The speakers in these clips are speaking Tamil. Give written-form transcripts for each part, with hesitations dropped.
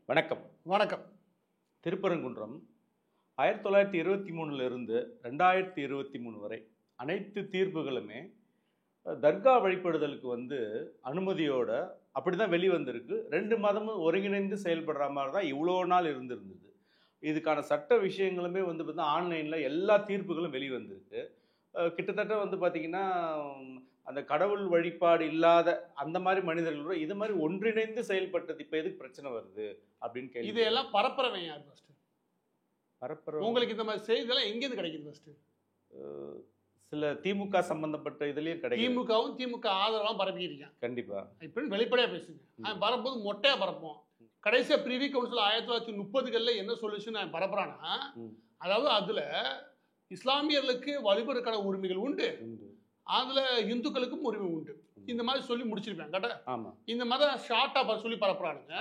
வணக்கம். வணக்கம். திருப்பரங்குன்றம் 1923 இருந்து 2023 வரை அனைத்து தீர்ப்புகளுமே தர்கா வழிபடுதலுக்கு அனுமதியோட அப்படிதான் வெளிவந்திருக்கு. 2 மதமும் ஒருங்கிணைந்து செயல்படுற மாதிரி தான் இவ்வளோ நாள் இருந்திருந்தது. இதுக்கான சட்ட விஷயங்களுமே பார்த்தீங்கன்னா ஆன்லைனில் எல்லா தீர்ப்புகளும் வெளிவந்திருக்கு. கிட்டத்தட்ட பார்த்தீங்கன்னா அந்த கடவுள் வழிபாடு இல்லாத அந்த மாதிரி மனிதர்களோட இது மாதிரி ஒன்றிணைந்து செயல்பட்டது இப்போ எதுக்கு பிரச்சனை வருது அப்படின்னு கேள்வி. இதையெல்லாம் பரப்புறவன் யார் ஃபர்ஸ்ட்? பரப்புற உங்களுக்கு இந்த மாதிரி செய்தியெல்லாம் எங்கேருந்து கிடைக்குது ஃபர்ஸ்ட்? சில திமுக சம்பந்தப்பட்ட இதுலயும் கிடைக்கும். திமுக ஆதரவாக பரப்பிக்கிறீங்க. கண்டிப்பா. இப்படின்னு வெளிப்படையா பேசுங்க. அவன் பரப்பும்போது மொட்டையா பரப்போம். கடைசியா பிரிவி கவுன்சில் 1930களில் என்ன சொல்லுச்சு நான் பரப்புறான்னா, அதாவது அதுல இஸ்லாமியர்களுக்கு வழிபடுறதுக்கான உரிமைகள் உண்டு, அதுல இந்துக்களுக்கும் உரிமை உண்டு, இந்த மாதிரி சொல்லி முடிச்சிருப்பேன். கரெக்டா? இந்த மாதிரி ஷார்ட்டா சொல்லி பரப்புறானுங்க.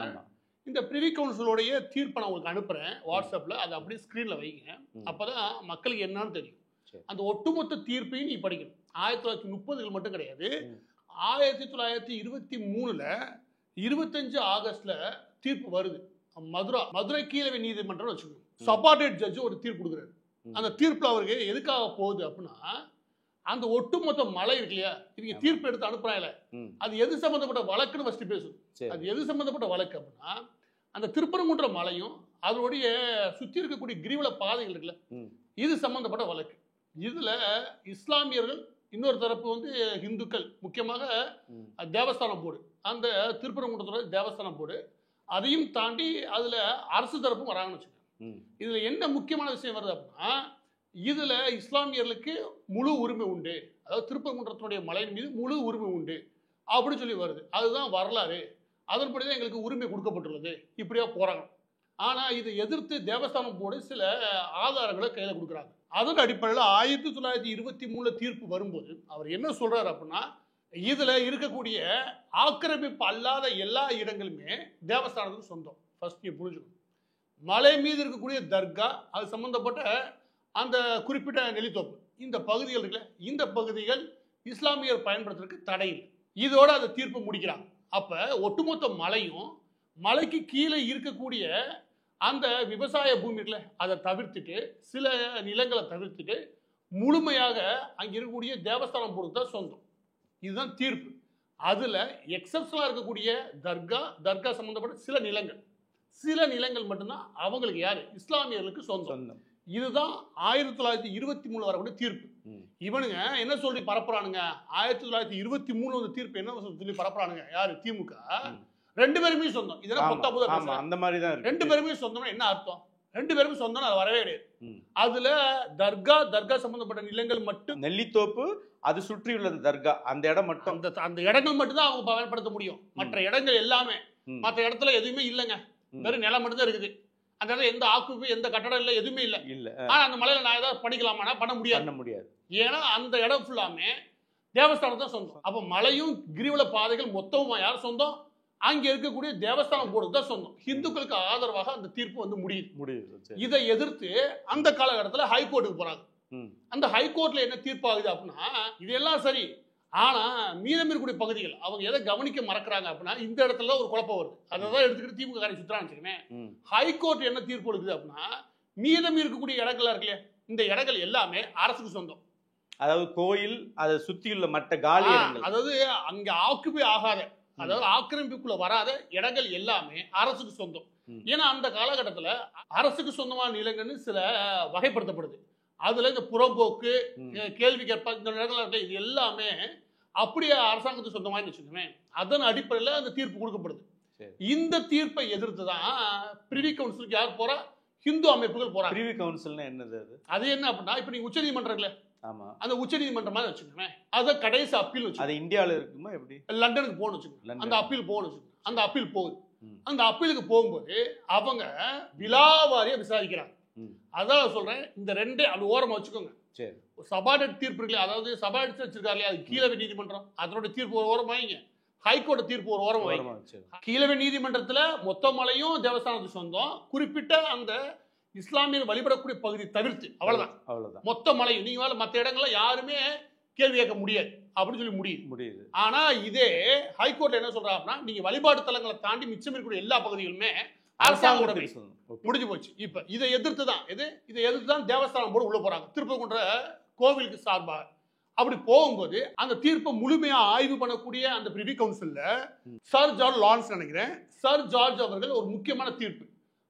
இந்த பிரிவி கவுன்சிலோடைய தீர்ப்பை நான் உங்களுக்கு அனுப்புறேன் வாட்ஸ்அப்ல, அதை அப்படியே ஸ்கிரீன்ல வைங்க. அப்பதான் மக்களுக்கு என்னன்னு தெரியும். அந்த ஒட்டுமொத்த தீர்ப்பையும் நீ படிக்கணும். 1930கள் மட்டும் கிடையாது, 1923ல 25 ஆகஸ்ட்ல தீர்ப்பு வருது. மதுரை கீழவை நீதிமன்றம் வச்சுக்கோங்க. சபார்டினேட் ஜட்ஜ் ஒரு தீர்ப்பு கொடுக்குறாரு. அந்த தீர்ப்புல அவருக்கு எதுக்காக போகுது அப்படின்னா, அந்த ஒட்டுமொத்த மலை இருக்கு இல்லையா, இவங்க தீர்ப்பு எடுத்து அனுப்புறாங்கல்ல, அது எது சம்பந்தப்பட்ட வழக்குன்னு ஃபர்ஸ்ட் பேசும். அது எது சம்பந்தப்பட்ட வழக்கு அப்படின்னா, அந்த திருப்பரங்குன்ற மலையும் அதனுடைய சுத்தி இருக்கக்கூடிய கிரிவல பாதைகள் இருக்குல்ல, இது சம்பந்தப்பட்ட வழக்கு. இதுல இஸ்லாமியர்கள் இன்னொரு தரப்பு இந்துக்கள், முக்கியமாக தேவஸ்தானம் போர்டு, அந்த திருப்பரங்குன்றத்தோட தேவஸ்தானம் போர்டு, அதையும் தாண்டி அதுல அரசு தரப்பும் வராங்கன்னு வச்சுக்கோங்க. இதுல என்ன முக்கியமான விஷயம் வருது அப்படின்னா, இதுல இஸ்லாமியர்களுக்கு முழு உரிமை உண்டு, அதாவது திருப்பரங்குன்றத்தினுடைய மலையின் மீது முழு உரிமை உண்டு அப்படின்னு சொல்லி வருது. அதுதான் வரலாறு, அதன்படிதான் எங்களுக்கு உரிமை கொடுக்கப்பட்டுள்ளது, இப்படியா போறாங்க. ஆனா இதை எதிர்த்து தேவஸ்தானம் போர்டு சில ஆதாரங்களை கையில கொடுக்குறாங்க. அதன் அடிப்படையில் 1923 தீர்ப்பு வரும்போது அவர் என்ன சொல்றாரு அப்படின்னா, இதுல இருக்கக்கூடிய ஆக்கிரமிப்பு அல்லாத எல்லா இடங்களுமே தேவஸ்தானத்துக்கு சொந்தம். ஃபர்ஸ்ட் நீ புரிஞ்சுக்கணும். மலை மீது இருக்கக்கூடிய தர்கா, அது சம்பந்தப்பட்ட அந்த குறிப்பிட்ட நெல்லித்தோப்பு, இந்த பகுதிகள் இருக்குல்ல, இந்த பகுதிகள் இஸ்லாமியர் பயன்படுத்துறதுக்கு தடை இல்லை. இதோட அந்த தீர்ப்பு முடிக்கிறாங்க. அப்ப ஒட்டுமொத்த மலையும் மலைக்கு கீழே இருக்கக்கூடிய அந்த விவசாய பூமி இருக்குல்ல, அதை தவிர்த்துட்டு, சில நிலங்களை தவிர்த்துட்டு முழுமையாக அங்க இருக்கக்கூடிய தேவஸ்தானம் போர்டு தான் சொந்தம். இதுதான் தீர்ப்பு. அதுல எக்ஸப்ஷனலா இருக்கக்கூடிய தர்கா சம்பந்தப்பட்ட சில நிலங்கள் மட்டும்தான் அவங்களுக்கு யாரு, இஸ்லாமியர்களுக்கு சொந்தம். இதுதான் 1923 வரக்கூடிய தீர்ப்பு. இவனுங்க என்ன சொல்லி பரப்புறானுங்க, 1923 தீர்ப்பு என்ன சொல்லி பரப்புறானுங்க, யாரு, திமுக. 2 பேருமே சொந்தம். இதெல்லாம் பொத்தா புதா அந்த மாதிரி தான் 2 பேருமே சொந்தம்னா என்ன அர்த்தம்? 2 பேருமே சொந்தம், அது வரவே கிடையாது. அதுல தர்கா சம்பந்தப்பட்ட நிலங்கள் மட்டும், நெல்லித்தோப்பு அது சுற்றியுள்ள தர்கா, அந்த இடம் மட்டும், அந்த இடங்கள் மட்டும் தான் அவங்க பயன்படுத்த முடியும். மற்ற இடங்கள் எல்லாமே, மற்ற இடத்துல எதுவுமே இல்லைங்க, வெறும் நிலம் மட்டும் தான் இருக்குது. அந்த இடத்துல எந்த ஆக்குப்பு, எந்த கட்டடம் இல்லை, எதுவுமே இல்லை. ஆனா அந்த மலையில நான் ஏதாவது பண்ணிக்கலாமா? பண்ண முடியாது. ஏன்னா அந்த இடம் ஃபுல்லாமே தேவஸ்தானம் தான் சொந்தம். அப்ப மலையும் கிரிவல பாதைகள் மொத்தமா யார் சொந்தம்? அங்க இருக்கக்கூடிய தேவஸ்தானம் போர்டு தான் சொந்தம். இந்துக்களுக்கு ஆதரவாக அந்த தீர்ப்பு முடியுது. இதை எதிர்த்து அந்த காலகட்டத்தில் ஹைகோர்ட்டுக்கு போறாங்க. அந்த ஹைகோர்ட்ல என்ன தீர்ப்பாகுது அப்படின்னா, இதெல்லாம் சரி, ஆனா மீதம் இருக்கக்கூடிய பகுதிகள் அவங்க எதை கவனிக்க மறக்கிறாங்க அப்படின்னா, இந்த இடத்துல ஒரு குழப்பம் வருது. அதை தான் எடுத்துக்கிட்டு திமுக காரி சுத்துறான்னு. ஹைகோர்ட் என்ன தீர்ப்பு கொடுக்குது அப்படின்னா, மீதம் இருக்கக்கூடிய இடங்கள் இருக்கு இல்லையா, இந்த இடங்கள் எல்லாமே அரசுக்கு சொந்தம். அதாவது கோயில் அதை சுற்றியுள்ள மற்ற காலி இடங்கள், அதாவது அங்க ஆக்குபை ஆகாத, அதாவது ஆக்கிரமிப்புக்குள்ள வராத இடங்கள் எல்லாமே அரசுக்கு சொந்தம். ஏன்னா அந்த காலகட்டத்தில் அரசுக்கு சொந்தமான நிலங்கள்னு சில வகைப்படுத்தப்படுது. அதுல இந்த புறம்போக்கு, கேள்வி கேட்பா, இந்த இடங்கள் இது எல்லாமே அப்படியே அரசாங்கத்துக்கு சொந்தமானு வச்சுக்கோங்க. அதன் அடிப்படையில் அந்த தீர்ப்பு கொடுக்கப்படுது. இந்த தீர்ப்பை எதிர்த்து தான் பிரிவி கவுன்சிலுக்கு யார் போறா, ஹிந்து அமைப்புகள் போறாங்க. பிரிவி கவுன்சில் என்னது? அது என்ன அப்படின்னா, இப்ப நீங்க உச்ச நீதிமன்றங்கள, ஆமா, அந்த உச்ச நீதிமன்றமா வச்சுக்கோங்க, அது கடைசி அப்பீல் வச்சு, அது இந்தியாவில் இருக்குமா, எப்படி லண்டனுக்கு போகணும் வச்சுக்கோங்க, அந்த அப்பீல் போகணும் வச்சுக்கோங்க. அந்த அப்பீல் போகுது. அந்த அப்பீலுக்கு போகும்போது அவங்க விலாவாரியா விசாரிக்கிறாங்க. அதான் சொல்றேன், இந்த 2 அது ஓரமா வச்சுக்கோங்க. சபார்டினேட் தீர்ப்பு இருக்கு, அதாவது சபார்டினேட் வச்சிருக்காரு, அது கீழவை நீதிமன்றம், அதனுடைய தீர்ப்பு ஒரு ஓரம் வாங்கிங்க. ஹைகோர்ட் தீர்ப்பு ஒரு ஓரம் வாங்கிங்க. கீழவை நீதிமன்றத்துல மொத்த மலையும் தேவஸ்தானத்துக்கு சொந்தம், குறிப்பிட்ட அந்த இஸ்லாமியர் வழிபடக்கூடிய பகுதி தவிர்த்து, அவ்வளவுதான். மொத்த மலையும் நீங்க மற்ற இடங்கள்ல யாருமே கேள்வி கேட்க முடியாது அப்படின்னு சொல்லி முடியுது. ஆனா இதே ஹைகோர்ட் என்ன சொல்றாங்கன்னா, நீங்க வழிபாடு தலங்களை தாண்டி மிச்சம் இருக்கக்கூடிய எல்லா பகுதிகளுமே அரசாங்க உடைமை சொந்தம். முடிஞ்சு போச்சு. இப்ப இதை எதிர்த்து தான் தேவஸ்தானம் போர்டு உள்ள போறாங்க, திருப்பரங்குன்ற கோவிலுக்கு சார்பாக. அப்படி போகும்போது அந்த தீர்ப்பை முழுமையா ஆய்வு பண்ணக்கூடிய அந்த பிரிவி கவுன்சில்ல சர் ஜார்ஜ் லாரன்ஸ் நினைக்கிறேன், சர் ஜார்ஜ் அவர்கள் ஒரு முக்கியமான தீர்ப்பு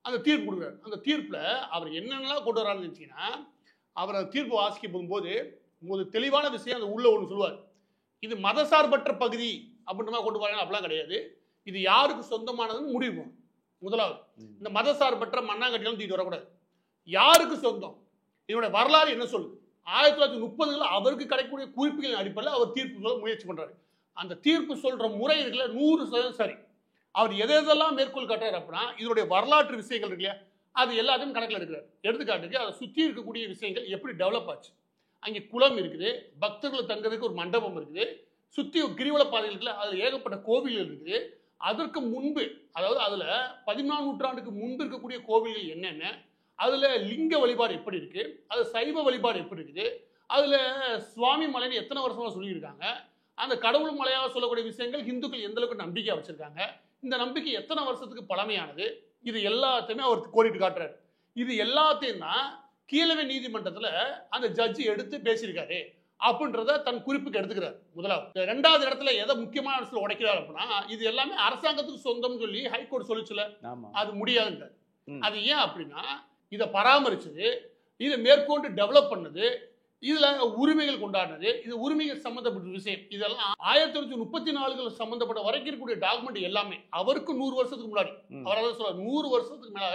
அந்த தீர்ப்பு கொடுக்குறாரு. அந்த தீர்ப்புல அவர் என்னென்னலாம் கொண்டு வராருன்னு நினைச்சீங்கன்னா, அவர் அந்த தீர்ப்பு வாசிக்க போகும்போது ஒரு தெளிவான விஷயம் அந்த உள்ள ஒன்று சொல்லுவார். இது மதசார்பற்ற பகுதி அப்படின்ற மாதிரி கொண்டு வராங்க, அப்படிலாம் கிடையாது. இது யாருக்கு சொந்தமானதுன்னு முடிவு பண்ணும். முதலாவது இந்த மதசார்பற்ற மண்ணாங்கட்டிகளும் தூக்கிட்டு வரக்கூடாது. யாருக்கு சொந்தம், இதனுடைய வரலாறு என்ன சொல்லுது, 1930 அவருக்கு கிடைக்கக்கூடிய குறிப்புகளின் அடிப்படையில் அவர் தீர்ப்பு சொல்ல முயற்சி பண்றாரு. அந்த தீர்ப்பு சொல்ற முறை இருக்குல்ல 100% சரி. அவர் எதெல்லாம் மேற்கோள் காட்டுறாரு அப்படின்னா, இதனுடைய வரலாற்று விஷயங்கள் இருக்கு இல்லையா, அது எல்லாத்தையும் கணக்கில் எடுக்கிறார். எடுத்துக்காட்டுக்கு அதை சுற்றி இருக்கக்கூடிய விஷயங்கள் எப்படி டெவலப் ஆச்சு. அங்கே குளம் இருக்குது, பக்தர்கள் தங்குறதுக்கு ஒரு மண்டபம் இருக்குது, சுற்றி கிரிவல பாதைகள் இருக்குல்ல, அதில் ஏகப்பட்ட கோவில்கள் இருக்குது. அதற்கு முன்பு, அதாவது அதுல 14ஆம் நூற்றாண்டுக்கு முன்பு இருக்கக்கூடிய கோவில்கள் என்னென்ன, அதுல லிங்க வழிபாடு எப்படி இருக்கு, அது சைவ வழிபாடு எப்படி இருக்குது, அதுல சுவாமி மலைன்னு எத்தனை வருஷமா சொல்லியிருக்காங்க, அந்த கடவுள் மலையாக சொல்லக்கூடிய விஷயங்கள் ஹிந்துக்கள் எந்த அளவுக்கு நம்பிக்கையா வச்சிருக்காங்க, இந்த நம்பிக்கை எத்தனை வருஷத்துக்கு பழமையானது, இது எல்லாத்தையுமே அவர் கோடிட்டு காட்டுறாரு. இது எல்லாத்தையும் தான் கீழவை நீதிமன்றத்துல அந்த ஜட்ஜி எடுத்து பேசியிருக்காரு அப்படின்றத தன் குறிப்புக்கு எடுத்துக்கிறார். முதலாவது. ரெண்டாவது இடத்துல எதை முக்கியமான இடத்துல உடைக்கிறார் அப்படின்னா, இது எல்லாமே அரசாங்கத்துக்கு சொந்தம் சொல்லி ஹைகோர்ட் சொல்லிச்சுல, அது முடியாதுன்றார். அது ஏன் அப்படின்னா, இதை பராமரிச்சது, இதை மேற்கொண்டு டெவலப் பண்ணது, இதுல உரிமைகள் கொண்டாடினது, இது உரிமைகள் சம்பந்தப்பட்ட விஷயம், இதெல்லாம் 1934 சம்பந்தப்பட்ட வரைக்கும் இருக்கக்கூடிய டாக்குமெண்ட் எல்லாமே அவருக்கு 100 வருஷத்துக்கு முன்னாடி, அவர் அதான் சொல்றாரு, 100 வருஷத்துக்கு மேல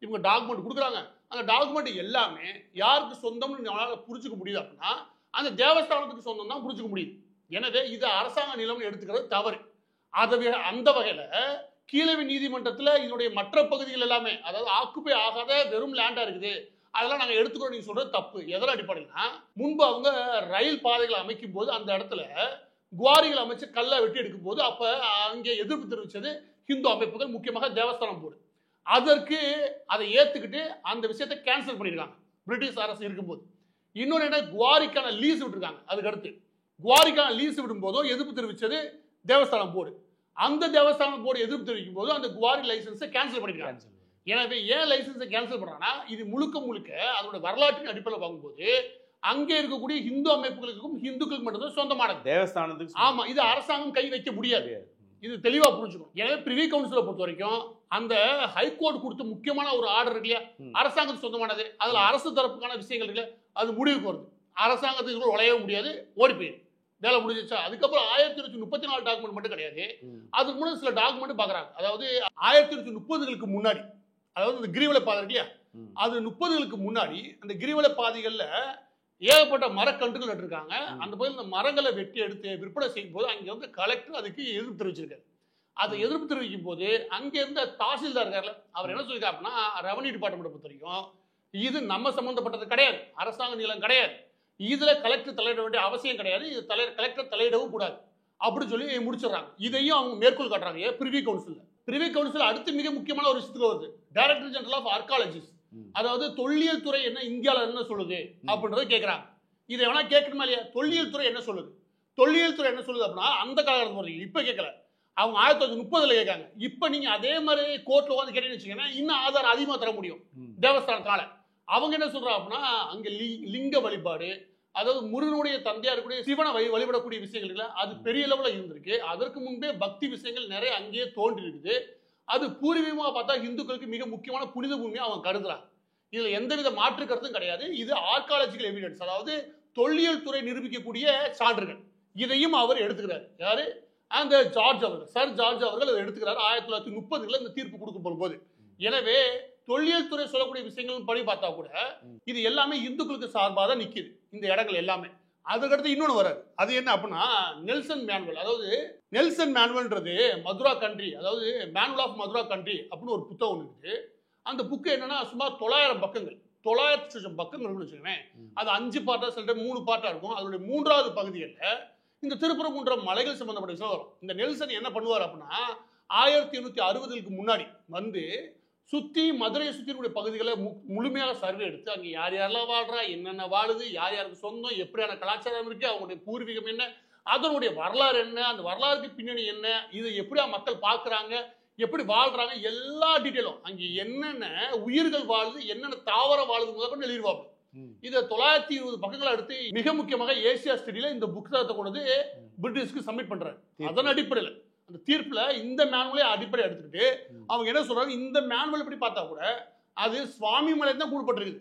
இவங்க டாக்குமெண்ட் கொடுக்குறாங்க. அந்த டாக்குமெண்ட் எல்லாமே யாருக்கு சொந்தம்னு நம்மளால புரிஞ்சுக்க முடியுது அப்படின்னா, அந்த தேவஸ்தானத்துக்கு சொந்தம் தான் புரிஞ்சுக்க முடியுது. எனவே இது அரசாங்க நிலம்னு எடுத்துக்கிறது தவறு. அந்த வகையில கீழவை நீதிமன்றத்தில் இதனுடைய மற்ற பகுதிகள் எல்லாமே, அதாவது ஆக்குப்பை ஆகாத வெறும் லேண்டா இருக்குது, அதெல்லாம் நாங்கள் எடுத்துக்கிறோம் நீங்க சொல்றது தப்பு. எதன் அடிப்படையில்னா, முன்பு அவங்க ரயில் பாதைகளை அமைக்கும் போது அந்த இடத்துல குவாரிகள் அமைச்சு கல்லை வெட்டி எடுக்கும் போது அப்ப அங்கே எதிர்ப்பு தெரிவிச்சது ஹிந்து அமைப்புகள், முக்கியமாக தேவஸ்தானம் போர்டு. அதற்கு அதை ஏத்துக்கிட்டு அந்த விஷயத்தை கேன்சல் பண்ணிருக்காங்க பிரிட்டிஷ் அரசு இருக்கும்போது. இன்னொரு என்ன, குவாரிக்கான லீஸ் விட்டுருக்காங்க. அதுக்கு அடுத்து குவாரிக்கான லீஸ் விடும் போதும் எதிர்ப்பு தெரிவிச்சது தேவஸ்தானம் போர்டு. அந்த தேவஸ்தானம் போர்டு எதிர்ப்பு தெரிவிக்கும் போது அந்த குவாரி லைசன்ஸை கேன்சல் பண்ணிருக்காங்க. எனவே ஏன் லைசன்ஸை கேன்சல் பண்றாங்கன்னா, இது முழுக்க அதோட வரலாற்றின் அடிப்படையில் பார்க்கும்போது அங்கே இருக்கக்கூடிய ஹிந்து அமைப்புகளுக்கும் ஹிந்துக்களுக்கு மட்டும்தான் சொந்தமானது, தேவஸ்தானத்துக்கு. ஆமா, இது அரசாங்கம் கை வைக்க முடியாது. இது தெளிவா புரிஞ்சுக்கணும். எனவே பிரிவி கவுன்சிலை பொறுத்த வரைக்கும் அந்த ஹைகோர்ட் கொடுத்த முக்கியமான ஒரு ஆர்டர் இருக்கு இல்லையா, அரசாங்கத்துக்கு சொந்தமானது, அதுல அரசு தரப்புக்கான விஷயங்கள் இருக்குல்ல, அது முடிவுக்கு வருது. அரசாங்கத்துக்கு உழையவே முடியாது, ஓடி போயிரு, வேலை முடிஞ்சிச்சா. அதுக்கப்புறம் 1934 டாக்குமெண்ட் மட்டும் கிடையாது, அதுக்கு முன்னாடி சில டாக்குமெண்ட் பாக்குறாங்க. அதாவது 1930களுக்கு முன்னாடி, அதாவது இந்த கிரிவல பாதை இருக்கு இல்லையா, அது 30களுக்கு முன்னாடி அந்த கிரிவல பாதைகள்ல ஏகப்பட்ட மரக்கன்றுகள் நட்டிருக்காங்க. அந்த பகுதியில் இந்த மரங்களை வெட்டி எடுத்து விற்பனை செய்யும் போது அங்கே வந்து கலெக்டர் அதுக்கு எதிர்ப்பு தெரிவிச்சிருக்காரு. அதை எதிர்ப்பு தெரிவிக்கும் போது அங்கே இருந்த தாசில்தார் இருக்கார்ல, அவர் என்ன சொல்லியிருக்காரு அப்படின்னா, ரெவன்யூ டிபார்ட்மெண்ட் பொறுத்த வரைக்கும் இது நம்ம சம்பந்தப்பட்டது கிடையாது, அரசாங்க நிலம் கிடையாது, இதுல கலெக்டர் தலையிட வேண்டிய அவசியம் கிடையாது, இது கலெக்டர் தலையிடவும் கூடாது அப்படின்னு சொல்லி முடிச்சிடறாங்க. இதையும் அவங்க மேற்கோள் காட்டுறாங்க பிரிவி கவுன்சில். பிரிவி கவுன்சில் அடுத்து மிக முக்கியமான ஒரு விஷயத்துக்கு வருது, டைரக்டர் ஜெனரல் ஆஃப் ஆர்காலஜிஸ்ட், அதாவது தொல்லியல் துறை என்ன இந்தியாவில் என்ன சொல்லுது அப்படின்றத கேட்கிறாங்க. இதை வேணா கேட்கணுமா இல்லையா, தொல்லியல் துறை என்ன சொல்லுது, தொல்லியல் துறை என்ன சொல்லுது அப்படின்னா, அந்த காலகட்டத்தில் இப்ப கேட்கல, அவங்க 1930 கேட்காங்க. இப்ப நீங்க அதே மாதிரி கோர்ட்ல வந்து கேட்டீங்கன்னு வச்சுக்கோங்க, இன்னும் ஆதாரம் அதிகமா தர முடியும் தேவஸ்தானத்தால. அவங்க என்ன சொல்றாங்க அப்படின்னா, அங்க லிங்க வழிபாடு, அதாவது முருகனுடைய தந்தையா இருக்கக்கூடிய சிவனை வழிபடக்கூடிய விஷயங்கள் அது பெரிய லெவலில் இருந்திருக்கு. அதற்கு முன்பே பக்தி விஷயங்கள் நிறைய அங்கேயே தோன்றி இருக்குது. அது பூர்வீகமாக பார்த்தா இந்துக்களுக்கு மிக முக்கியமான புனித பூமியாக அவங்க கருதுறாங்க. இதுல எந்தவித மாற்று கருத்தும் கிடையாது. இது ஆர்காலஜிக்கல் எவிடன்ஸ், அதாவது தொல்லியல் துறை நிரூபிக்கக்கூடிய சான்றுகள். இதையும் அவர் எடுத்துக்கிறார். யாரு, அந்த ஜார்ஜ் அவர்கள், சர் ஜார்ஜ் அவர்கள் அதை எடுத்துக்கிறார் 1930 இந்த தீர்ப்பு கொடுக்கப்படும் போது. எனவே தொல்லியல் துறை சொல்லக்கூடிய விஷயங்கள் படி பார்த்தா கூட இது எல்லாமே இந்துக்களுக்கு சார்பாக தான் நிக்குது இந்த இடங்கள் எல்லாமே. அதுக்கடுத்து இன்னொன்று வராது, அது என்ன அப்படின்னா நெல்சன் மேனுவல். அதாவது நெல்சன் மேனுவல்ன்றது மதுரா கண்ட்ரி, அதாவது மேனுவல் ஆஃப் மதுரா கண்ட்ரி அப்படின்னு ஒரு புத்தகம் ஒன்று இருக்குது. அந்த புக்கு என்னன்னா சுமார் 900 பக்கங்கள், 900 பக்கங்கள் வச்சுக்கோங்க. அது 5 பார்ட்டா, சில 3 பார்ட்டா இருக்கும். அதனுடைய 3வது பகுதிகளில் இந்த திருப்பரங்குன்றம் மலைகள் சம்பந்தப்பட்ட விஷயம் வரும். இந்த நெல்சன் என்ன பண்ணுவார் அப்படின்னா, 1860க்கு முன்னாடி வந்து சுத்தி மதுரையை சுற்றி பகுதிகளை முழுமையாக சர்வே எடுத்து அங்கே யார் யாரெல்லாம் வாழ்றா, என்னென்ன வாழுது, யார் யாருக்கு சொந்தம், எப்படியான கலாச்சாரம் இருக்கு, அவங்களுடைய பூர்வீகம் என்ன, அதனுடைய வரலாறு என்ன, அந்த வரலாறுக்கு பின்னணி என்ன, இதை எப்படியா மக்கள் பார்க்குறாங்க, எப்படி வாழ்றாங்க எல்லா டீட்டெயிலும் அங்க என்னென்ன உயிர்கள் வாழுது, என்னென்ன தாவரம் வாழுது முதற்கொண்டு எழுதிருவாங்க. இதை 920 பக்கங்களை எடுத்து மிக முக்கியமாக ஏசியா ஸ்டடியில இந்த புத்தகத்தை கொண்டு வந்து பிரிட்டிஷ்க்கு சப்மிட் பண்றாரு. அதன் அடிப்படையில் அந்த தீர்ப்புல இந்த மேனுவலே அடிப்படை எடுத்துக்கிட்டு அவங்க என்ன சொல்றாங்க, இந்த மேனுவல் எப்படி பார்த்தா கூட அது சுவாமி மலை தான் கூடப்பட்டிருக்குது.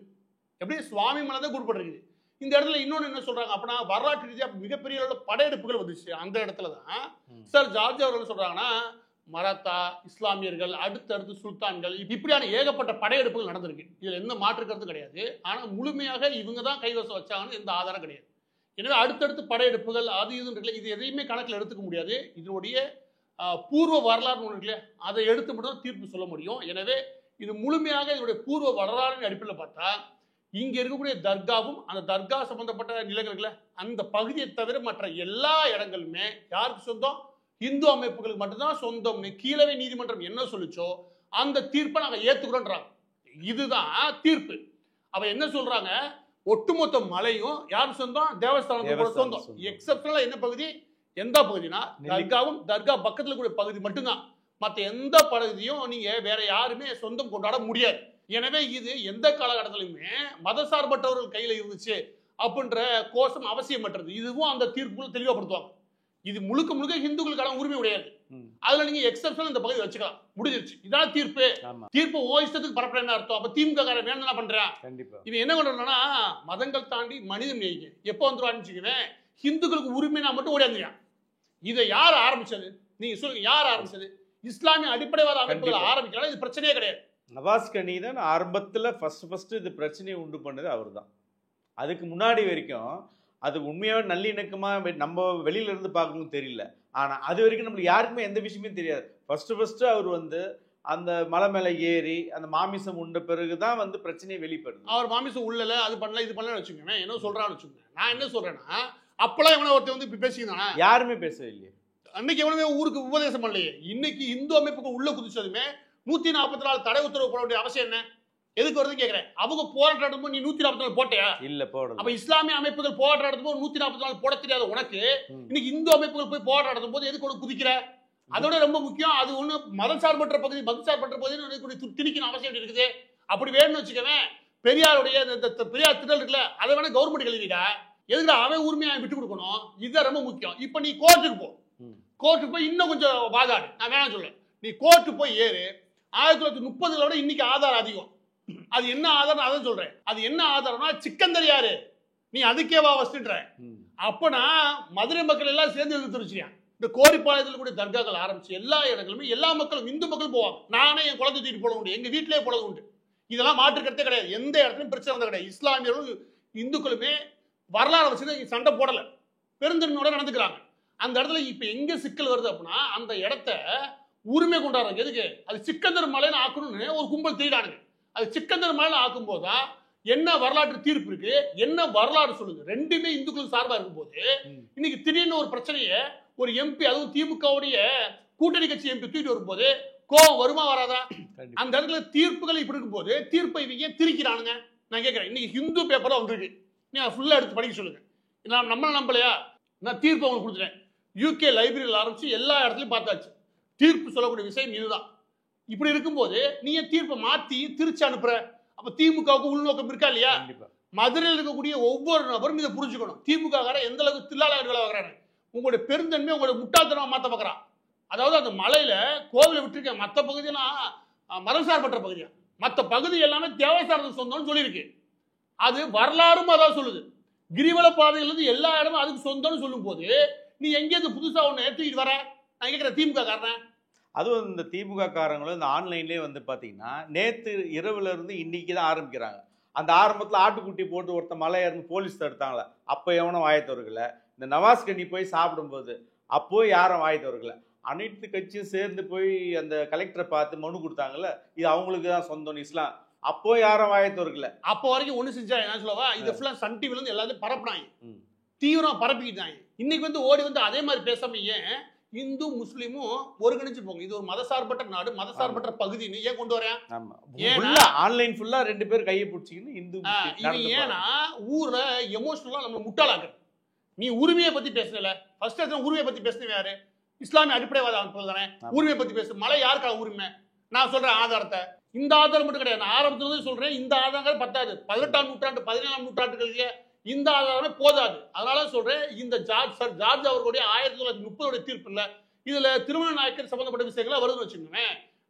எப்படி சுவாமி மலை தான் கூடப்பட்டிருக்குது. இந்த இடத்துல இன்னொன்னு என்ன சொல்றாங்க அப்படின்னா, வரலாற்று ரீதியா மிகப்பெரிய அளவுல படையெடுப்புகள் வந்துச்சு. அந்த இடத்துல தான் சார் ஜார்ஜ் அவர்கள் சொல்றாங்கன்னா, மராத்தா இஸ்லாமியர்கள், அடுத்தடுத்து சுல்தான்கள், இப்படியான ஏகப்பட்ட படையெடுப்புகள் நடந்திருக்கு. இதுல எந்த மாற்று கருத்து கிடையாது. ஆனா முழுமையாக இவங்க தான் கைவசம் வச்சாங்கன்னு எந்த ஆதாரம் கிடையாது. எனவே அடுத்தடுத்து படையெடுப்புகள் அது இதுன்னு இருக்குல்ல, இது எதையுமே கணக்கில் எடுத்துக்க முடியாது. இதனுடைய பூர்வ வரலாறு ஒன்று இருக்குல்ல, அதை எடுத்து மட்டும் தீர்ப்பு சொல்ல முடியும். எனவே இது முழுமையாக இதனுடைய பூர்வ வரலாறு அடிப்படையில் பார்த்தா இங்க இருக்கக்கூடிய தர்காவும் அந்த தர்கா சம்பந்தப்பட்ட நிலங்கள்ல அந்த பகுதியை தவிர மற்ற எல்லா இடங்களுமே யாருக்கு சொந்தம்? இந்து அமைப்புகளுக்கு மட்டும்தான் சொந்தம்னு கீழவை நீதிமன்றம் என்ன சொல்லிச்சோ அந்த தீர்ப்பை நாங்க ஏத்துக்கிறோன்றாங்க. இதுதான் தீர்ப்பு. அவ என்ன சொல்றாங்க, ஒட்டுமொத்த மலையும் யாருக்கு சொந்தம்? தேவஸ்தானத்துக்கு சொந்தம். எக்ஸப்ஷனலா என்ன பகுதி? எந்த பகுதினா தர்காவும் தர்கா பக்கத்துல கூடிய பகுதி மட்டும்தான். மற்ற எந்த பகுதியும் நீங்க வேற யாருமே சொந்தம் கொண்டாட முடியாது. எனவே இது எந்த காலகட்டத்திலுமே மதசார்பற்றவர்கள் கையில இருந்துச்சு அப்படின்ற கோஷம் அவசியமற்றது. இதுவும் அந்த தீர்ப்புகள் தெளிவுபடுத்துவாங்க. இது முழுக்க முழுக்க இந்துக்களுக்கான உரிமை உடையாது. அதுல நீங்க எக்ஸப்ஷன் இந்த பகுதி வச்சுக்கலாம், முடிஞ்சிருச்சு. இதான் தீர்ப்பு. தீர்ப்பு ஓ இஷ்டத்துக்கு பரப்புற என்ன அர்த்தம்? அப்ப திமுக வேணும் என்ன பண்றேன்? இவன் என்ன பண்றான்னா, மதங்கள் தாண்டி மனிதன் நேய்க்கு எப்போ வந்துருவான்னு இந்துக்களுக்கு உரிமை நான் மட்டும் ஓடியாந்துருக்கான். இதை யார் ஆரம்பிச்சது? நீங்க சொல்லுங்க, யார் ஆரம்பிச்சது? இஸ்லாமிய அடிப்படைவாத அமைப்புகள் ஆரம்பிக்கலாம். இது பிரச்சனையே கிடையாது. நவாஸ் கனி தான் ஆரம்பத்தில் ஃபர்ஸ்ட் இது பிரச்சனையை உண்டு பண்ணது அவர் தான். அதுக்கு முன்னாடி வரைக்கும் அது உண்மையாகவே நல்லிணக்கமாக நம்ம வெளியில இருந்து பார்க்கணும்னு தெரியல. ஆனால் அது வரைக்கும் நம்மளுக்கு யாருக்குமே எந்த விஷயமே தெரியாது. ஃபர்ஸ்ட் அவர் வந்து அந்த மலை மேலே ஏறி அந்த மாமிசம் உண்ட பிறகு தான் வந்து பிரச்சனையை வெளிப்படுது. அவர் மாமிசம் உள்ளல அது பண்ணல இது பண்ணலன்னு வச்சுக்கோங்க, என்ன சொல்றான்னு வச்சுக்கோங்க. நான் என்ன சொல்றேன்னா, அப்பெல்லாம் எவனோ ஒருத்தர் வந்து இப்படி பேசிக்கிறானா? யாருமே பேசவே இல்லையே. அன்னைக்கு எவனுமே ஊருக்கு உபதேசம் பண்ணலையே. இன்னைக்கு இந்து அமைப்புக்கு உள்ள குதிச்சதுமே 144 தடை உத்தரவு போட வேண்டிய அவசியம் என்ன? எதுக்கு வருதுன்னு கேட்கிறேன். அவங்க போராட்டம் நடத்தும்போது நீ 144 போட்டியா? இல்ல போடல. அப்ப இஸ்லாமிய அமைப்புகள் போராட்டம் நடத்தும்போது 144 போட தெரியாத உனக்கு இன்னைக்கு இந்து அமைப்புகள் போய் போராட்டம் நடத்தும் போது எதுக்கு ஒன்று குதிக்கிற? அதோட ரொம்ப முக்கியம், அது ஒண்ணு மதம் சார்பற்ற பகுதி, மதம் சார்பற்ற பகுதி திணிக்கணும் அவசியம் இருக்குது. அப்படி வேணும்னு வச்சுக்கவேன், பெரியாருடைய பெரியார் திட்டல் இருக்குல்ல, அதை வேணா கவர்மெண்ட் எழுதிடா. எதுக்குடா அவன் உரிமையை விட்டு கொடுக்கணும்? இதுதான் ரொம்ப முக்கியம். இப்ப நீ கோர்ட்டுக்கு போ, கோர்ட்டுக்கு போய் இன்னும் கொஞ்சம் வாதாடு. நான் வேணாம் சொல்ல, நீ கோர்ட்டு போய் ஏறு. 1930 விட இன்னைக்கு ஆதாரம் அதிகம். அது என்ன ஆதாரம் அதான் சொல்றேன். அது என்ன ஆதாரம்னா, சிக்கந்தர் யாரு நீ அதுக்கேவா வச்சுன்ற. அப்பனா மதுரை மக்கள் எல்லாம் சேர்ந்து எதிர்த்துருச்சியா. இந்த கோரிப்பாளையத்தில் கூட தர்காக்கள் ஆரம்பிச்சு எல்லா இடங்களுமே எல்லா மக்களும் இந்து மக்கள் போவாங்க. நானே என் குழந்தை தூக்கிட்டு போட உண்டு, எங்க வீட்டிலேயே போட உண்டு. இதெல்லாம் மாற்றுக்கிறதே கிடையாது. எந்த இடத்துலையும் பிரச்சனை வந்து கிடையாது. இஸ்லாமியர்களும் இந்துக்களுமே வரலாறு வச்சு சண்டை போடல, பெருந்தன்மையோட நடந்துக்கிறாங்க. அந்த இடத்துல இப்ப எங்க சிக்கல் வருது அப்படின்னா, அந்த இடத்த உரிமை கொண்டாடுறாங்க. எதுக்கு? அது சிக்கந்தர் மலைன்னு ஆக்கணும்னு ஒரு கும்பல் தேடானுங்க. அது சிக்கந்தர் மலைன்னு ஆக்கும் போதுதான் என்ன வரலாற்று தீர்ப்பு இருக்கு, என்ன வரலாறு சொல்லுங்க. ரெண்டுமே இந்துக்களுக்கு சார்பா இருக்கும் போது இன்னைக்கு திடீர்னு ஒரு பிரச்சனையை ஒரு எம்பி, அதுவும் திமுகவுடைய கூட்டணி கட்சி எம்பி தூக்கிட்டு வரும்போது கோவம் வருமா வராதா? அந்த இடத்துல தீர்ப்புகள் இப்படி இருக்கும் போது தீர்ப்பை இவங்க திரிக்கிறானுங்க. நான் கேட்கிறேன், இன்னைக்கு ஹிந்து பேப்பரா வந்துருக்கு, நீங்க ஃபுல்லா எடுத்து படிக்க சொல்லுங்க. நான் நம்மள நம்பலையா? நான் தீர்ப்பு உங்களுக்கு கொடுத்துட்டேன். யூகே லைப்ரரியில் ஆரம்பிச்சு எல்லா இடத்துலையும் பார்த்தாச்சு. தீர்ப்பு சொல்லக்கூடிய விஷயம் இதுதான். இப்படி இருக்கும்போது நீங்க தீர்ப்பை மாத்தி திருச்சி அனுப்புற. அப்ப திமுகவுக்கு உள்நோக்கம் இருக்கா இல்லையா? மதுரையில் இருக்கக்கூடிய ஒவ்வொரு நபரும் இதை புரிஞ்சுக்கணும். திமுக எந்த அளவுக்கு தில்லாளர்கள் வர்றாரு, உங்களுடைய பெருந்தன்மை உங்களுடைய முட்டாள்தனமா மாத்த பார்க்கறான். அதாவது அந்த மலையில கோவிலை விட்டுருக்க மற்ற பகுதியெல்லாம் மதசார்பற்ற பகுதியா, மற்ற பகுதி எல்லாமே தேவசாரத்துக்கு சொந்தம்னு சொல்லியிருக்கு. அது வரலாறும் அதான் சொல்லுது. கிரிவல பாதையிலிருந்து எல்லா இடமும் அதுக்கு சொந்தம்னு சொல்லும் போது நீ எங்கேயிருந்து புதுசா ஒன்று ஏற்றிக்கிட்டு வர? நான் கேட்கிற திமுக காரன். அதுவும் இந்த திமுக காரங்களும் இந்த ஆன்லைன்லேயே வந்து பார்த்தீங்கன்னா நேற்று இரவுல இருந்து இன்னைக்கு தான் ஆரம்பிக்கிறாங்க. அந்த ஆரம்பத்தில் ஆட்டுக்குட்டி போட்டு ஒருத்த மலையை இருந்து போலீஸ் தடுத்தாங்களே, அப்போ எவனும் வாயத்தவர்களை. இந்த நவாஸ் கனி போய் சாப்பிடும்போது அப்போ யாரும் வாயத்தவர்களை. அனைத்து கட்சியும் சேர்ந்து போய் அந்த கலெக்டரை பார்த்து மனு கொடுத்தாங்கல்ல, இது அவங்களுக்கு தான் சொந்தம் இஸ்லாம், அப்போ யாரும் வாயத்தவர்களை. அப்போ வரைக்கும் ஒண்ணு செஞ்சா என்ன சொல்லவா, இது ஃபுல்லா சன் டிவில இருந்து எல்லாத்தையும் பரப்புனாங்க, தீவிரம் பரப்பிக்கிட்டாங்க. இன்னைக்கு வந்து ஓடி வந்து அதே மாதிரி பேசாம ஏன் இந்து முஸ்லீமும் ஒருங்கிணைச்சு போங்க, இது ஒரு மதசார்பற்ற நாடு, மதசார்பற்ற பகுதின்னு ஏன் கொண்டு வரேன்? ஆன்லைன் ஃபுல்லா ரெண்டு பேர் கையை பிடிச்சிக்கின்னு இந்து. ஏன்னா ஊர்ல எமோஷனலா நம்ம முட்டாளாக்குற. நீ உரிமையை பத்தி பேசல, ஃபர்ஸ்ட் உரிமையை பத்தி பேசின யாரு? இஸ்லாமிய அடிப்படைவாத அமைப்புகள் தானே உரிமை பத்தி பேசு. மலை யாருக்கான உரிமை? நான் சொல்றேன் ஆதாரத்தை. இந்த ஆதாரம் மட்டும் கிடையாது, நான் ஆரம்பத்துல சொல்றேன். இந்த ஆதாரங்கள் பத்தாது. 18ஆம் நூற்றாண்டு 17ஆம் நூற்றாண்டுகளுக்கு இந்த ஆதாரமே போதாது. அதனால சொல்றேன், இந்த ஜார்ஜ் அவர்களுடைய 1930 தீர்ப்பு இல்ல, இதுல திருமண நாயக்கர் சம்பந்தப்பட்ட விஷயங்களா வருதுன்னு வச்சுக்கோங்க.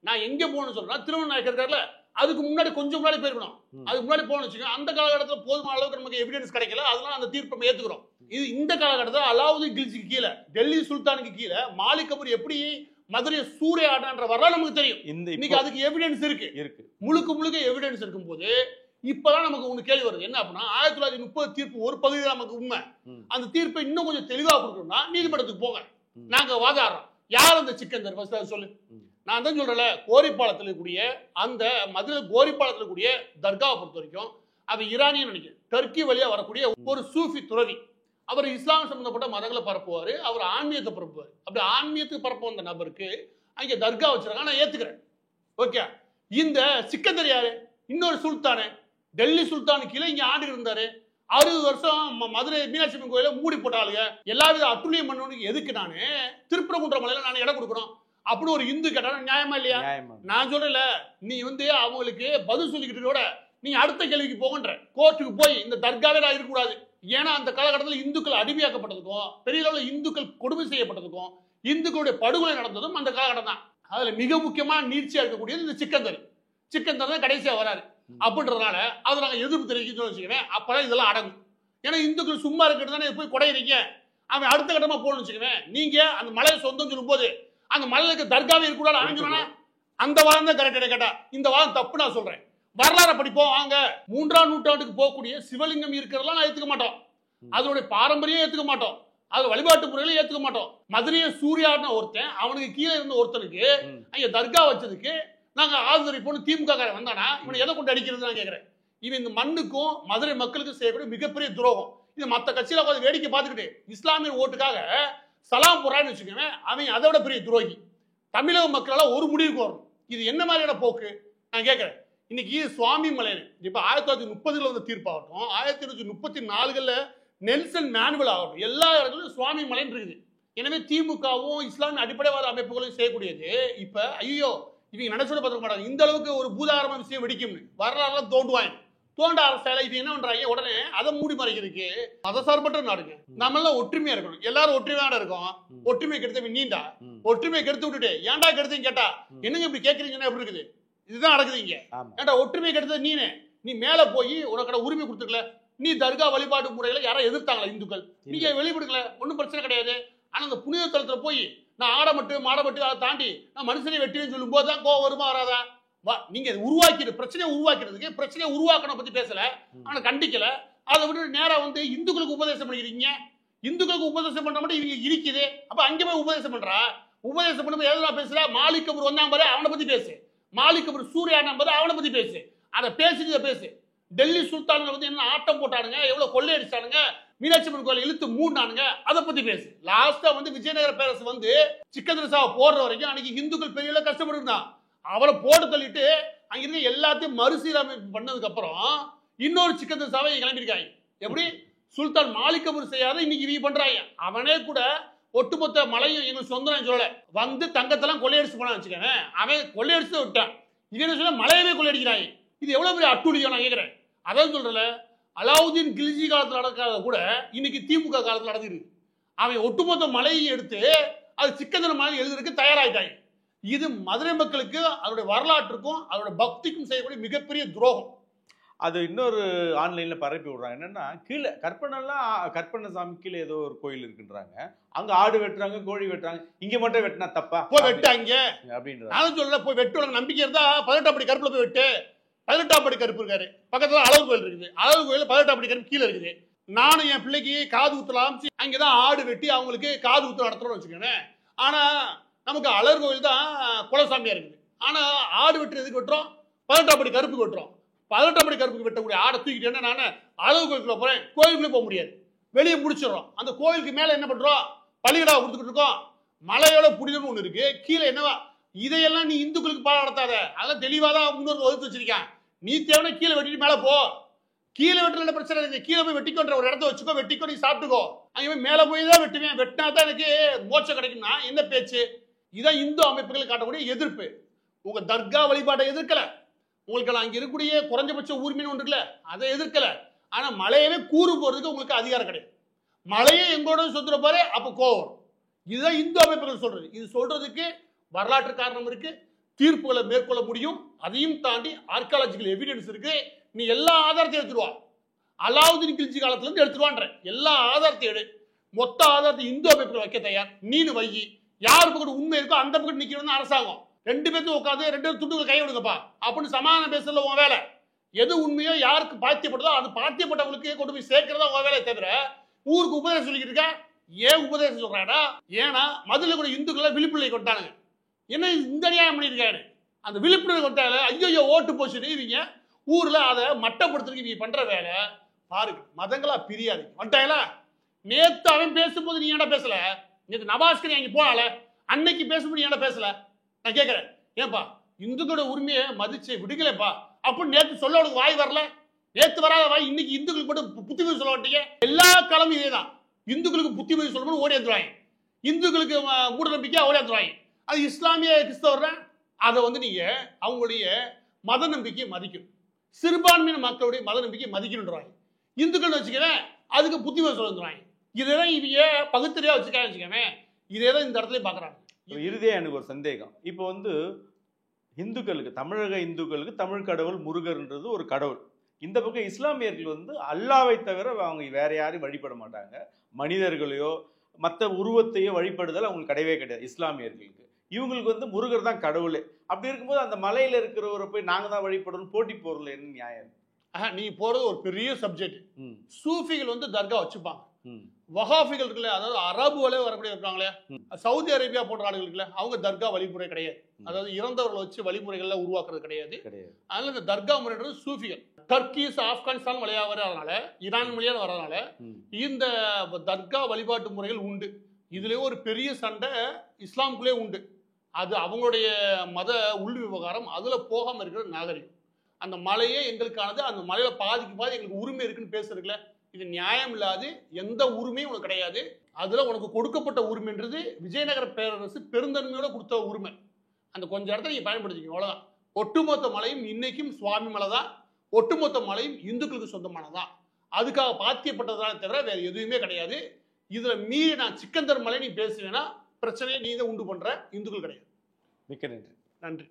நான் எங்க போகணும்னு சொல்றேன், திருமண நாயக்கர் இருக்கார்ல, அதுக்கு முன்னாடி கொஞ்சம் முன்னாடி போயிருக்கணும். அதுக்கு முன்னாடி போகணும்னு வச்சுக்கோங்க. அந்த காலகட்டத்தில் போதுமான அளவுக்கு நமக்கு எவிடன்ஸ் கிடைக்கல, அதனால அந்த தீர்ப்பை ஏத்துக்கிறோம். இது இந்த காலகட்டத்தில் அலாவுதீன் கில்ஜிக்கு கீழே, டெல்லி சுல்தானுக்கு கீழே மாலிக் கபூர் எப்படி மதுரையை சூறையாடுன்ற வரலாறு நமக்கு தெரியும். இன்னைக்கு அதுக்கு எவிடன்ஸ் இருக்கு. முழுக்க எவிடன்ஸ் இருக்கும்போது இப்பதான் நமக்கு ஒண்ணு கேள்வி வருது. என்ன அப்படின்னா, 1930 தீர்ப்பு ஒரு பகுதி நமக்கு உண்மை. அந்த தீர்ப்பை இன்னும் கொஞ்சம் தெளிவா கொடுக்கணும்னா நீதிமன்றத்துக்கு போங்க, நாங்க வாதாடுறோம். யார் அந்த சிக்கந்தர் சொல்லு. நான் தான் சொல்றேன்ல, கோரிப்பாளத்தில் இருக்கக்கூடிய அந்த மதுரை கோரிப்பாளத்தில் கூடிய தர்காவை பொறுத்த வரைக்கும் அது ஈரானியன் நினைக்கிறேன், டர்க்கி வழியா வரக்கூடிய ஒரு சூஃபி துறவி. அவர் இஸ்லாம் சம்பந்தப்பட்ட மதங்களை பரப்புவாரு, அவர் ஆன்மீகத்தை பரப்புவார். அப்படி ஆன்மீகத்துக்கு பரப்பு வந்த நபருக்கு அங்கே தர்கா வச்சிருக்காங்க, நான் ஏத்துக்கிறேன். ஓகே, இந்த சிக்கந்தர் யாரு? இன்னொரு சுல்தானு, டெல்லி சுல்தானுக்கு கீழே இங்க ஆண்டு இருந்தாரு. 60 வருஷம் மதுரை மீனாட்சி அம்மன் கோயில மூடி போட்டாளுங்க. எல்லாவித அட்டுழியம் பண்ணவனுக்கு எதுக்கு நானு திருப்பரங்குன்ற மலையில நான் இடம் கொடுக்கணும் அப்படி ஒரு இந்து கேட்டா நியாயமா இல்லையா? நான் சொல்றேன்ல, நீ அவங்களுக்கு பதில் சொல்லிக்கிட்டு நீ அடுத்த கேள்விக்கு போகன்ற, கோர்ட்டுக்கு போய் இந்த தர்காவே நான் இருக்கக்கூடாது. ஏன்னா அந்த காலகட்டத்தில் இந்துக்கள் அடிமையாக்கப்பட்டதுக்கும், பெரிய அளவில் இந்துக்கள் கொடுமை செய்யப்பட்டதுக்கும், இந்துக்களுடைய படுகொலை நடந்ததும் அந்த காலகட்டம் தான். அதுல மிக முக்கியமா நீட்சியா இருக்கக்கூடியது இந்த சிக்கந்தர் தான் கடைசியா வராரு. அப்படின்றதுனால அதை நாங்க எதிர்ப்பு தெரிவிக்கணும்னு வச்சுக்கவேன். அப்பதான் இதெல்லாம் அடங்கும். ஏன்னா இந்துக்கள் சும்மா இருக்கிறது தானே போய் கொடையிறீங்க. அவன் அடுத்த கட்டமா போகணும்னு வச்சுக்கவேன். நீங்க அந்த மலையை சொந்தம் சொல்லும் போது அந்த மலைக்கு தர்காவே இருக்கக்கூடாது அமைஞ்சுனா அந்த வாதம் தான் கரெக்ட். கேட்டா இந்த வாதம் தப்பு. நான் சொல்றேன், வரலாறு படிப்போம் வாங்க. 3ஆம் நூற்றாண்டுக்கு போகக்கூடிய சிவலிங்கம் இருக்கிறதெல்லாம் நான் ஏத்துக்க மாட்டோம். அதனுடைய பாரம்பரியம் ஏத்துக்க மாட்டோம். அது வழிபாட்டு முறையில ஏத்துக்க மாட்டோம். மதுரையை சூரியாடின ஒருத்தன், அவனுக்கு கீழே இருந்த ஒருத்தனுக்கு அங்க தர்கா வச்சதுக்கு நாங்க ஆதரிப்போம். திமுக வந்தானா இவனை எதை கொண்டு அடிக்கிறது நான் கேட்கிறேன். இவன் இந்த மண்ணுக்கும் மதுரை மக்களுக்கும் செய்யக்கூடிய மிகப்பெரிய துரோகம். இது மற்ற கட்சியில உட்காந்து வேடிக்கை பார்த்துக்கிட்டு இஸ்லாமிய ஓட்டுக்காக சலாம் போறான்னு வச்சுக்கோங்க, அவன் அதை விட பெரிய துரோகி. தமிழக மக்களால் ஒரு முடிவுக்கு வரணும். இது என்ன மாதிரியான போக்கு நான் கேட்கிறேன். இன்னைக்கு சுவாமி மலையன் இப்ப 1930 வந்த தீர்ப்பாகட்டும், 1934 நெல்சன் மேனுவல் ஆகட்டும், எல்லா இடத்துலையும் சுவாமி மலையன் இருக்குது. எனவே திமுகவும் இஸ்லாமிய அடிப்படைவாத அமைப்புகளையும் செய்யக்கூடியது இப்ப ஐயோ இவங்க நினைச்சோட பார்த்துக்க மாட்டாங்க. இந்த அளவுக்கு ஒரு பூதாகரமான விஷயம் வெடிக்கும்னு வரலாறுலாம் தோண்டுவாங்க. தோண்ட அரசால இது என்ன பண்றாங்க, உடனே அதை மூடி மறைக்கிறதுக்கு மதசார்பற்ற நாடுங்க நம்ம எல்லாம் ஒற்றுமையா இருக்கணும். எல்லாரும் ஒற்றுமையான இருக்கோம். ஒற்றுமை கெடுத்த நீண்டா ஒற்றுமையை கெடுத்து விட்டுட்டு ஏன்டா கெடுத்தீங்க கேட்டா என்னங்க இப்படி கேட்கறீங்கன்னா எப்படி இருக்குது? இதுதான் நடக்குது இங்க. ஏன்டா ஒற்றுமை கெடுத்தது நீ மேல போய் உனக்கு உரிமை கொடுத்துக்கல. நீ தர்கா வழிபாட்டு முறையில யாரும் எதிர்த்தாங்களா இந்துக்கள்? நீங்க வெளிப்படுக்கல, ஒன்றும் பிரச்சனை கிடையாது. ஆனா அந்த புனித தளத்துல போய் நான் ஆடமட்டு மாடமட்டு அதை தாண்டி நான் மனுஷனை வெட்டினு சொல்லும் போது தான் கோவம் வருமா வராதா? நீங்க பிரச்சனையை உருவாக்கிறதுக்கு பிரச்சனையை உருவாக்கணும் பத்தி பேசல, ஆனா கண்டிக்கல. அதை விட்டு நேரா இந்துக்களுக்கு உபதேசம் பண்ணிக்கிறீங்க. இந்துக்களுக்கு உபதேசம் பண்ற மட்டும் இவங்க இருக்குது. அப்ப அங்கே போய் உபதேசம் பண்றா. உபதேசம் பண்ணும்போது எதுனா பேசுற? மாலிக் கபூர் வந்தாங்க பாரு, அவனை பத்தி பேசு. மாலிக் கபூர் சூர்யா பாரு, அவனை பத்தி பேசு. அதை பேசிட்டு பேசு. டெல்லி சுல்தான்கள் என்ன ஆட்டம் போட்டானுங்க, எவ்வளவு கொள்ளையடிச்சானுங்க, மீனாட்சி அம்மன் கோயில் இழுத்து மூடினானுங்க, அதை பத்தி பேசு. லாஸ்டா விஜயநகர பேரரசு சிக்கந்தர் சாவை போடுற வரைக்கும் அன்னைக்கு இந்துக்கள் பெரிய கஷ்டப்பட்டு இருந்தான். அவரை போட்டு தள்ளிட்டு அங்கிருந்து எல்லாத்தையும் மறுசீரமைப்பு பண்ணதுக்கு அப்புறம் இன்னொரு சிக்கந்தர் சாவை கிளம்பியிருக்காங்க. எப்படி சுல்தான் மாலிக் கபூர் செய்யாத இன்னைக்கு இவங்க பண்றாங்க. அவனே கூட ஒட்டுமொத்த மலையும் எங்களுக்கு சொந்தம் சொல்லல, தங்கத்தெல்லாம் கொள்ளையடிச்சு போனான்னு வச்சுக்கோங்க. அவன் கொள்ளையடிச்சு விட்டான். இவன் சொல்ல மலையவே கொள்ளையடிக்கிறாங்க. இது எவ்வளவு பெரிய அட்டுழியம் நான் கேட்கிறேன். அதான் சொல்றல, அலாவுதீன் கில்ஜி காலத்தில் நடக்காத கூட இன்னைக்கு திமுக காலத்தில் நடந்துருக்கு. அவன் ஒட்டுமொத்த மலையை எடுத்து அது சிக்கந்தர் மலை எழுதுறதுக்கு தயாராயிட்டாங்க. இது மதுரை மக்களுக்கு அதோட வரலாற்றுக்கும் அதோட பக்திக்கும் செய்யக்கூடிய மிகப்பெரிய துரோகம். அது இன்னொரு ஆன்லைன்ல பரப்பி விடுறாங்க. என்னன்னா, கீழே கற்பனசாமி கீழே ஏதோ ஒரு கோயில் இருக்குன்றாங்க. அங்க ஆடு வெட்டுறாங்க, கோழி வெட்டுறாங்க. இங்க மட்டும் வெட்டினா தப்பா? போய் வெட்டாங்க அப்படின்றாங்க. நான் சொல்ல போய் வெட்டுவாங்க. நம்பிக்கை இருந்தா 18ஆம் படி கருப்புல போய் வெட்டு. 18ஆம் படி கருப்பு இருக்காரு, பக்கத்துல அளவு கோயில் இருக்குது. அளவு கோயில் 18ஆம் படி கருப்பு கீழே இருக்குது. நானும் என் பிள்ளைக்கு காது குத்தலாம், அங்கதான் ஆடு வெட்டி அவங்களுக்கு காது குத்து நடத்துறோம்னு வச்சுக்கோங்க. ஆனா நமக்கு அலர் கோயில் தான் குலசாமியா இருக்குது. ஆனா ஆடு வெட்டு எதுக்கு வெட்டுறோம்? 18ஆம் படி கருப்புக்கு வெட்டுறோம். 18ஆம் படி கருப்புக்கு வெட்டக்கூடிய ஆடை தூக்கிட்டு நான் அளவு கோயிலுக்குள்ள போறேன், கோயிலுக்குள்ளே போக முடியாது, வெளியே முடிச்சிடறோம். அந்த கோயிலுக்கு மேல என்ன பண்றோம்? பள்ளிகடா கொடுத்துக்கிட்டு இருக்கோம். மலையோட புனிதம்னு ஒண்ணு இருக்கு, கீழே என்னவா? இதையெல்லாம் நீ இந்துக்களுக்கு பாடம் நடத்தாத. அதெல்லாம் தெளிவாதான் முன்னோர்கள் வகுத்து வச்சிருக்கான். நீ தேவையான கீழே வெட்டிட்டு மேல போ. கீழே வெட்டுற பிரச்சனை இருக்கு, கீழே போய் வெட்டிக்கோன்ற ஒரு இடத்த வச்சுக்கோ, வெட்டிக்கோ, நீ சாப்பிட்டுக்கோ. அங்கே போய் மேலே போய் தான் வெட்டுவேன், வெட்டினா தான் எனக்கு மோட்சம் கிடைக்கும்னா என்ன பேச்சு? இதான் இந்து அமைப்புகள் காட்டக்கூடிய எதிர்ப்பு. உங்க தர்கா வழிபாட்டை எதிர்க்கல, உங்களுக்கு அங்க இருக்கக்கூடிய குறைஞ்சபட்ச உரிமைன்னு ஒன்று இருக்குல்ல, அதை எதிர்க்கல. ஆனா மலையவே கூறு போறதுக்கு உங்களுக்கு அதிகாரம் கிடையாது. மலையே எங்களோட சொத்துற பாரு, அப்ப கோவம். இதுதான் இந்து அமைப்புகள் சொல்றது. இது சொல்றதுக்கு வரலாற்று காரணம் இருக்கு, தீர்ப்புகளை மேற்கொள்ள முடியும். அதையும் தாண்டி ஆர்கியாலஜிக்கல் எவிடன்ஸ் இருக்கு. நீ எல்லா ஆதாரத்தையும் எடுத்துருவா, அலாவுதீன் கில்ஜி காலத்துல இருந்து எடுத்துருவான்ற எல்லா ஆதாரத்தையும் எடு. மொத்த ஆதாரத்தை இந்து அமைப்புகள் வைக்க தயார், நீனு வை. யார் பக்கம் உண்மை இருக்கோ அந்த பக்கம் நிக்கணும் அரசாங்கம். ரெண்டு பேரும் உட்காந்து ரெண்டு பேரும் துண்டுகள் கை விடுங்கப்பா அப்படின்னு சமாதானம் பேசுறதுல உன் வேலை. எது உண்மையோ யாருக்கு பாத்தியப்படுதோ அது பாத்தியப்பட்டவங்களுக்கு கொண்டு போய் சேர்க்கிறதா உன் வேலையை தவிர ஊருக்கு உபதேசம் சொல்லிக்கிட்டு இருக்க. ஏன் உபதேசம் சொல்றாடா? ஏன்னா மதுரை கூட இந்துக்களை விழிப்புணர்வை கொண்டானுங்க. என்ன இந்த நியாயம் பண்ணியிருக்காரு? அந்த விழிப்புணர்வு கொண்டால ஐயோ ஓட்டு போச்சுன்னு இவங்க ஊர்ல அதை மட்டப்படுத்துறதுக்கு இவங்க பண்ற வேலை பாருங்க. மதங்களா பிரியாது வந்துட்டாங்களா? நேத்து அவன் பேசும்போது நீ ஏன்டா பேசல? நேற்று நவாஸ்கர் அங்க போனால அன்னைக்கு பேசும்போது நீ ஏன்டா பேசல? நான் கேட்கிறேன், ஏன்பா இந்துக்களோட உரிமையை மதிச்சு விடுக்கலப்பா அப்படின்னு நேற்று சொல்ல உனக்கு வாய் வரல? நேற்று வராத வாய் இன்னைக்கு இந்துக்களுக்கு மட்டும் புத்திமதி சொல்ல மாட்டீங்க. எல்லா காலமும் இதேதான். இந்துக்களுக்கு புத்திமதி சொல்லணும்னு ஓடி வந்துருவாங்க, இந்துக்களுக்கு மூட நம்பிக்கையா ஓடி வந்துருவாங்க. அது இஸ்லாமிய கிறிஸ்தவர அதை நீங்க அவங்களுடைய மத நம்பிக்கையை மதிக்கணும், சிறுபான்மையின மக்களுடைய மத நம்பிக்கையை மதிக்கணுன்றாங்க. இந்துக்கள் வச்சுக்கவேன் அதுக்கு புத்திமதி சொல்ல வந்துருவாங்க. இதெல்லாம் இவங்க பகுத்தறியா வச்சுக்கவே இதேதான் இந்த இடத்துல பாக்குறாங்க. இறுதியா எனக்கு ஒரு சந்தேகம். இப்போ இந்துக்களுக்கு, தமிழக இந்துக்களுக்கு தமிழ் கடவுள் முருகர்ன்றது ஒரு கடவுள். இந்த பக்கம் இஸ்லாமியர்கள் அல்லாவை தவிர அவங்க வேற யாரையும் வழிபட மாட்டாங்க. மனிதர்களையோ மற்ற உருவத்தையோ வழிபடுதல் அவங்களுக்கு கிடையவே கிடையாது இஸ்லாமியர்களுக்கு. இவங்களுக்கு முருகர் தான் கடவுளே. அப்படி இருக்கும்போது அந்த மலையில இருக்கிறவரை போய் நாங்க தான் வழிபடணும் போட்டி போறதுல என்ன நியாயம்? நீ போறது ஒரு பெரிய சப்ஜெக்ட். சூஃபிகள் தர்கா வச்சுப்பாங்க. வஹாபிகள் இருக்குல்ல, அதாவது அரபுகளே வரக்கூடிய இருக்காங்களே, சவுதி அரேபியா போன்ற நாடுகள் இருக்குல்ல, அவங்க தர்கா வழிமுறை கிடையாது. அதாவது இறந்தவர்களை வச்சு வழிமுறைகள்ல உருவாக்குறது கிடையாது. அதனால இந்த தர்கா முறைன்றது சூஃபிகள். டர்க்கிஸ், ஆப்கானிஸ்தான் வழியாக வரதுனால, ஈரான் வழியாக வரதுனால இந்த தர்கா வழிபாட்டு முறைகள் உண்டு. இதுலயே ஒரு பெரிய சண்டை இஸ்லாமுக்குள்ளே உண்டு. அது அவங்களுடைய மத உள் விவகாரம். அதுல போகாம இருக்கிற நாகரிகம். அந்த மலையே எங்களுக்கானது, அந்த மலையில பாதிக்கு பாதி எங்களுக்கு உரிமை இருக்குன்னு பேசுறதுல இது நியாயம் இல்லாது. எந்த உரிமையும் உனக்கு கிடையாது. அதுல உனக்கு கொடுக்கப்பட்ட உரிமைன்றது விஜயநகர பேரரசு பெருந்தன்மையோட கொடுத்த உரிமை. அந்த கொஞ்ச இடத்துல நீங்க பயன்படுத்திக்கணும், அவ்வளவுதான். ஒட்டுமொத்த மலையும் இன்னைக்கும் சுவாமி மலை தான், ஒட்டுமொத்த மலையும் இந்துக்களுக்கு சொந்தமானதான். அதுக்காக பாத்தியப்பட்டதான் தவிர வேற எதுவுமே கிடையாது. இதுல மீறி நான் சிக்கந்தர் மலை நீ பேசுவேன்னா பிரச்சனையை நீ தான் உண்டு பண்ற, இந்துக்கள் கிடையாது. மிக்க நன்றி. நன்றி.